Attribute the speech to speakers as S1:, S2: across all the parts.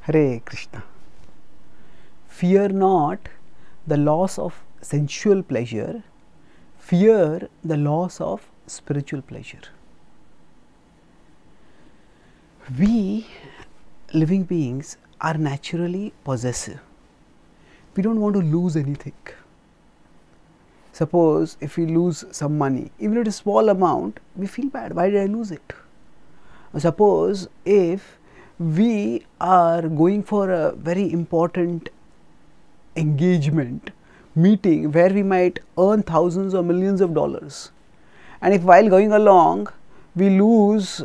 S1: Hare Krishna. Fear not the loss of sensual pleasure, fear the loss of spiritual pleasure. We living beings are naturally possessive. We don't want to lose anything. Suppose if we lose some money, even if it is a small amount, we feel bad. Why did I lose it? Suppose if we are going for a very important engagement meeting where we might earn thousands or millions of dollars, and if while going along we lose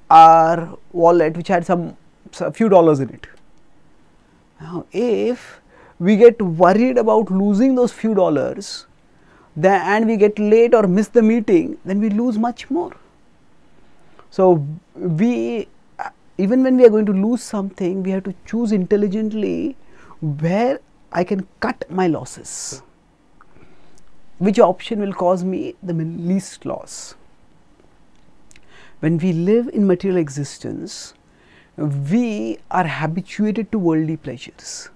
S1: our wallet which had a few dollars in it. Now if we get worried about losing those few dollars and we get late or miss the meeting, then we lose much more. So we, even when we are going to lose something, we have to choose intelligently where I can cut my losses, which option will cause me the least loss. When we live in material existence, we are habituated to worldly pleasures,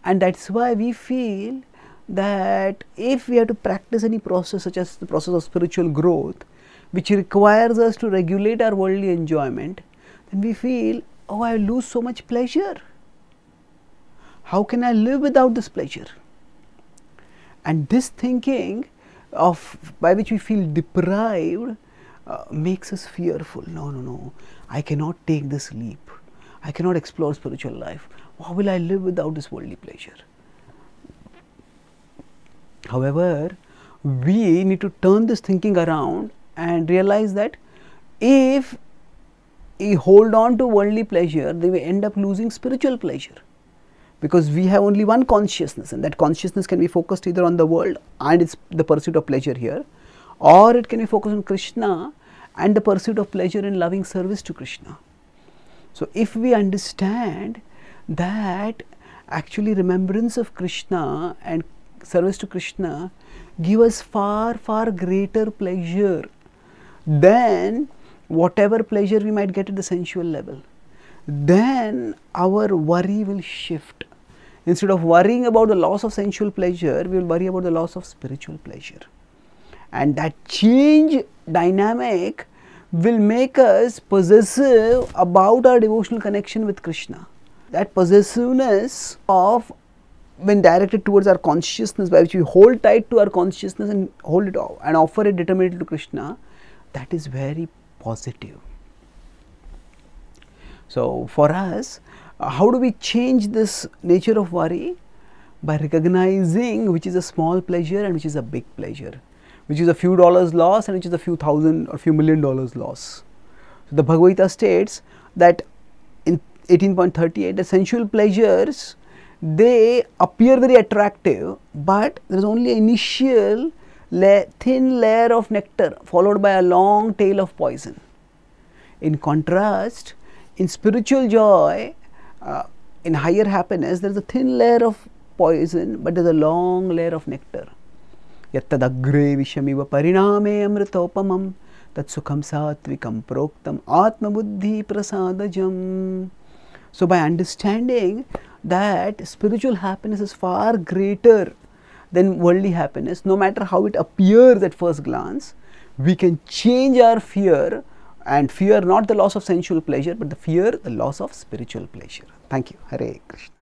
S1: and that's why we feel that if we have to practice any process such as the process of spiritual growth, which requires us to regulate our worldly enjoyment, then we feel, oh, I lose so much pleasure. How can I live without this pleasure? And this thinking by which we feel deprived makes us fearful. No, I cannot take this leap. I cannot explore spiritual life. How will I live without this worldly pleasure? However, we need to turn this thinking around and realize that if we hold on to worldly pleasure, then we end up losing spiritual pleasure, because we have only one consciousness, and that consciousness can be focused either on the world and its the pursuit of pleasure here, or it can be focused on Krishna and the pursuit of pleasure in loving service to Krishna. So if we understand that actually remembrance of Krishna and service to Krishna give us far greater pleasure than whatever pleasure we might get at the sensual level, then our worry will shift. Instead of worrying about the loss of sensual pleasure, we will worry about the loss of spiritual pleasure. And that change dynamic will make us possessive about our devotional connection with Krishna. That possessiveness of when directed towards our consciousness, by which we hold tight to our consciousness and hold it off and offer it determinedly to Krishna, that is very positive. So for us, how do we change this nature of worry? By recognizing which is a small pleasure and which is a big pleasure, which is a few dollars loss and which is a few thousand or few $1,000,000 loss. So the Bhagavad Gita states that in 18.38, the sensual pleasures, they appear very attractive, but there is only an initial thin layer of nectar followed by a long tail of poison. In contrast, in spiritual joy, in higher happiness, there is a thin layer of poison, but there is a long layer of nectar. Yattadagre vishamiva pariname amritopamam tat sukham satvikam proktam atma buddhi prasadajam. So by understanding that spiritual happiness is far greater than worldly happiness, no matter how it appears at first glance, we can change our fear, and fear not the loss of sensual pleasure, but the loss of spiritual pleasure. Thank you. Hare Krishna.